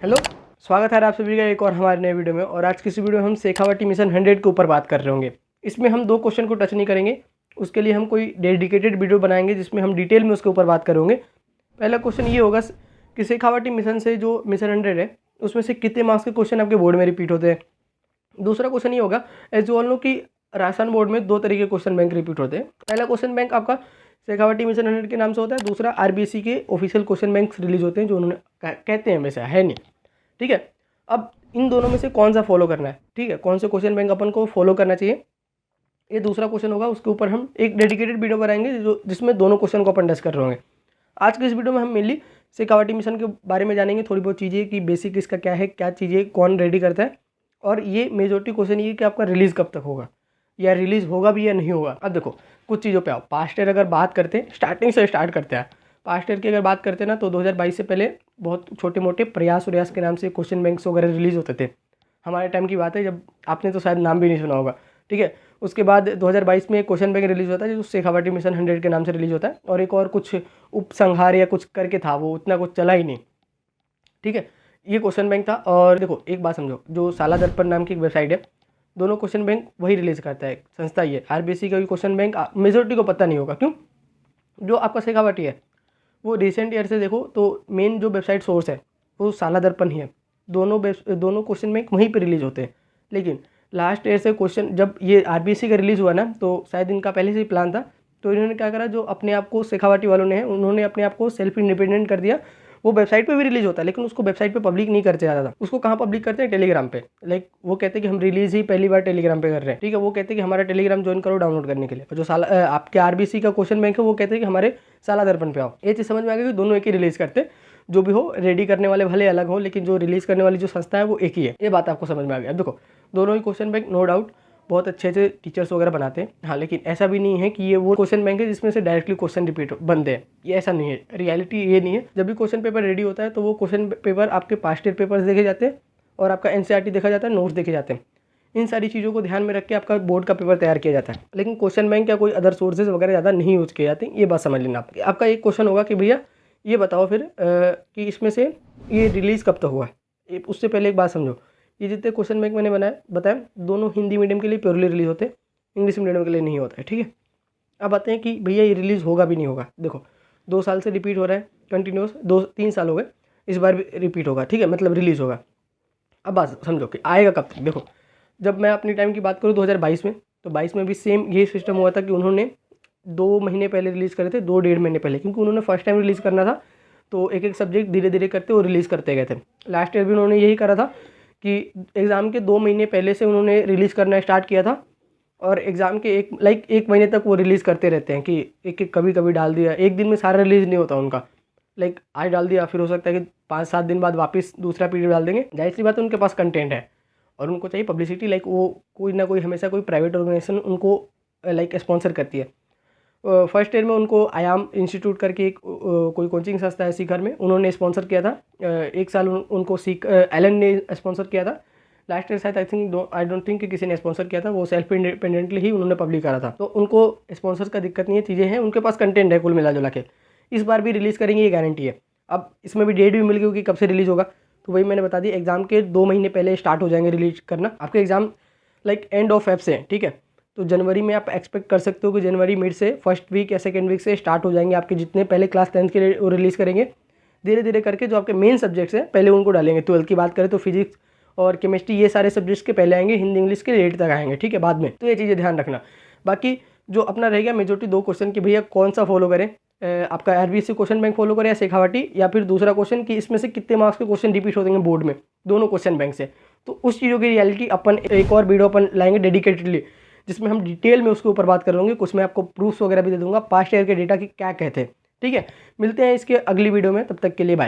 Hello, स्वागत है आप सभी का एक और हमारे नए वीडियो में। और आज की इस वीडियो में हम शेखावाटी मिशन 100 के ऊपर बात कर रहे होंगे। इसमें हम दो क्वेश्चन को टच नहीं करेंगे, उसके लिए हम कोई डेडिकेटेड वीडियो बनाएंगे जिसमें हम डिटेल में उसके ऊपर बात करेंगे। पहला क्वेश्चन ये होगा कि शेखावाटी मिशन से जो मिशन 100 है उसमें से कितने मार्क्स के क्वेश्चन आपके बोर्ड में रिपीट होते हैं। दूसरा क्वेश्चन ये होगा, एज यू ऑल नो कि राजस्थान बोर्ड में दो तरीके के क्वेश्चन बैंक रिपीट होते हैं। पहला क्वेश्चन बैंक आपका शेखावाटी मिशन 100 के नाम से होता है, दूसरा आरबीसी के ऑफिशियल क्वेश्चन बैंक रिलीज होते हैं जो उन्होंने कहते हैं, वैसे है नहीं, ठीक है। अब इन दोनों में से कौन सा फॉलो करना है, ठीक है, कौन से क्वेश्चन बैंक अपन को फॉलो करना चाहिए, ये दूसरा क्वेश्चन होगा। उसके ऊपर हम एक डेडिकेटेड वीडियो बनाएंगे जिसमें दोनों क्वेश्चन को अपन डिस्कस कर रहे होंगे। आज के इस वीडियो में हम मेनली शेखावाटी मिशन के बारे में जानेंगे, थोड़ी बहुत चीज़ें कि बेसिक इसका क्या है, क्या चीज़ें कौन रेडी करता है, और ये मेजोरिटी क्वेश्चन ये कि आपका रिलीज़ कब तक होगा या रिलीज़ होगा भी या नहीं होगा। अब देखो कुछ चीज़ों पे आओ। पास्ट ईयर अगर बात करते हैं, स्टार्टिंग से स्टार्ट करते हैं। पास्ट ईयर की अगर बात करते हैं ना, तो 2022 से पहले बहुत छोटे मोटे प्रयास के नाम से क्वेश्चन बैंक्स वगैरह रिलीज़ होते थे। हमारे टाइम की बात है जब आपने तो शायद नाम भी नहीं सुना होगा, ठीक है। उसके बाद 2022 में एक क्वेश्चन बैंक रिलीज़ होता है जो शेखावाटी मिशन 100 के नाम से रिलीज़ होता है, और एक और कुछ उपसंहार या कुछ करके था, वो उतना कुछ चला ही नहीं, ठीक है। ये क्वेश्चन बैंक था। और देखो एक बात समझो, जो साला दर्पण नाम की एक वेबसाइट है, दोनों क्वेश्चन बैंक वही रिलीज़ करता है, संस्था ये। आरबीसी का भी क्वेश्चन बैंक मेजोरिटी को पता नहीं होगा, क्यों? जो आपका शेखावाटी है वो रिसेंट ईयर से देखो तो मेन जो वेबसाइट सोर्स है वो साला दर्पण ही है। दोनों क्वेश्चन बैंक वहीं पे रिलीज़ होते हैं। लेकिन लास्ट ईयर से क्वेश्चन जब ये आरबीसी का रिलीज़ हुआ ना, तो शायद इनका पहले से ही प्लान था, तो इन्होंने क्या करा, जो अपने आप को शेखावाटी वालों ने उन्होंने अपने आप को सेल्फ इंडिपेंडेंट कर दिया। वो वेबसाइट पे भी रिलीज़ होता है लेकिन उसको वेबसाइट पे पब्लिक नहीं करते ज़्यादा। उसको कहाँ पब्लिक करते हैं? टेलीग्राम पे। लाइक वो कहते हैं कि हम रिलीज़ ही पहली बार टेलीग्राम पे कर रहे हैं, ठीक है। वो कहते हैं कि हमारा टेलीग्राम ज्वाइन करो डाउनलोड करने के लिए। और जो साला आपके आरबीसी का क्वेश्चन बैंक है वो कहते हैं कि हमारे साला दर्पण पे आओ। ये चीज़ समझ में आ गई कि दोनों एक ही रिलीज़ करते, जो भी हो रेडी करने वाले भले अलग हो, लेकिन जो रिलीज़ करने वाली जो संस्था है वो एक ही है। ये बात आपको समझ में आ गई। अब देखो दोनों ही क्वेश्चन बैंक नो डाउट बहुत अच्छे से टीचर्स वगैरह बनाते हैं, हाँ, लेकिन ऐसा भी नहीं है कि ये वो क्वेश्चन बैंक है जिसमें से डायरेक्टली क्वेश्चन रिपीट बनते हैं। ये ऐसा नहीं है, रियलिटी ये नहीं है। जब भी क्वेश्चन पेपर रेडी होता है तो वो क्वेश्चन पेपर आपके पास्ट ईयर पेपर्स देखे जाते हैं और आपका एनसीईआरटी देखा जाता है, नोट्स देखे जाते हैं। इन सारी चीज़ों को ध्यान में रख के आपका बोर्ड का पेपर तैयार किया जाता है। लेकिन क्वेश्चन बैंक या कोई अदर सोर्सेज वगैरह ज़्यादा नहीं यूज किए जाते, ये बात समझ लेना। आपका एक क्वेश्चन होगा कि भैया ये बताओ फिर कि इसमें से ये रिलीज़ कब तक हुआ है। उससे पहले एक बात समझो, ये जितने क्वेश्चन बैंक मैंने बताया दोनों हिंदी मीडियम के लिए प्योरली रिलीज होते हैं, इंग्लिश मीडियम के लिए नहीं होता है, ठीक है। अब आते हैं कि भैया ये रिलीज़ होगा भी नहीं होगा। देखो 2 साल से रिपीट हो रहा है कंटिन्यूस, 2-3 साल हो गए, इस बार भी रिपीट होगा, ठीक है, मतलब रिलीज़ होगा। अब बात समझो कि आएगा कब तक। देखो जब मैं अपनी टाइम की बात करूँ 2022 में, तो 22 में भी सेम यही सिस्टम हुआ था कि उन्होंने 2 महीने पहले रिलीज़ करे थे, 2-1.5 महीने पहले, क्योंकि उन्होंने फर्स्ट टाइम रिलीज़ करना था तो एक एक सब्जेक्ट धीरे धीरे करते वो रिलीज़ करते गए थे। लास्ट ईयर भी उन्होंने यही करा था कि एग्ज़ाम के 2 महीने पहले से उन्होंने रिलीज़ करना स्टार्ट किया था, और एग्ज़ाम के एक महीने तक वो रिलीज़ करते रहते हैं कि एक एक कभी कभी डाल दिया। एक दिन में सारा रिलीज़ नहीं होता उनका, लाइक आज डाल दिया, फिर हो सकता है कि 5-7 दिन बाद वापस दूसरा पीरियड डाल देंगे। जाहिर सी बात है उनके पास कंटेंट है और उनको चाहिए पब्लिसिटी, लाइक वो कोई ना कोई हमेशा कोई प्राइवेट ऑर्गेनाइजेशन उनको लाइक स्पॉन्सर करती है। फर्स्ट ईयर में उनको आयाम इंस्टीट्यूट करके एक कोई कोचिंग संस्था है सीकर में, उन्होंने स्पॉन्सर किया था। एक साल उनको एलन ने स्पॉन्सर किया था। लास्ट ईयर शायद आई डोंट थिंक कि किसी ने स्पॉन्सर किया था, वो सेल्फ इंडिपेंडेंटली ही उन्होंने पब्लिक करा था। तो उनको स्पॉन्सर का दिक्कत नहीं है, चीज़ें हैं, उनके पास कंटेंट है कुल मिला जुला के। इस बार भी रिलीज़ करेंगे ये गारंटी है। अब इसमें भी डेट भी मिल गई कि कब से रिलीज़ होगा, तो वही मैंने बता दी, एग्ज़ाम के 2 महीने पहले स्टार्ट हो जाएंगे रिलीज करना। आपके exam like end of Feb से, ठीक है, तो जनवरी में आप एक्सपेक्ट कर सकते हो कि जनवरी मिड से फर्स्ट वीक या सेकेंड वीक से स्टार्ट हो जाएंगे आपके जितने पहले क्लास 10th के लिए वो रिलीज़ करेंगे। धीरे धीरे करके जो आपके मेन सब्जेक्ट्स हैं पहले उनको डालेंगे। 12th की बात करें तो फिजिक्स और केमिस्ट्री ये सारे सब्जेक्ट्स के पहले आएंगे, हिंदी इंग्लिश के लेट तक आएंगे, ठीक है, बाद में। तो ये चीज़ें ध्यान रखना। बाकी जो अपना रहेगा मेजोरिटी 2 क्वेश्चन कि भैया कौन सा फॉलो करें, आपका आरबीसी क्वेश्चन बैंक फॉलो करें या शेखावाटी, या फिर दूसरा क्वेश्चन कि इसमें से कितने मार्क्स के क्वेश्चन रिपीट होते हैं बोर्ड में दोनों क्वेश्चन बैंक से। तो उस चीज़ों की रियलिटी अपन एक और वीडियो अपन लाएंगे डेडिकेटेडली, जिसमें हम डिटेल में उसके ऊपर बात करेंगे। कुछ मैं आपको प्रूफ्स वगैरह भी दे दूंगा पास्ट ईयर के डेटा की क्या कहते हैं, ठीक है। मिलते हैं इसके अगली वीडियो में, तब तक के लिए बाय।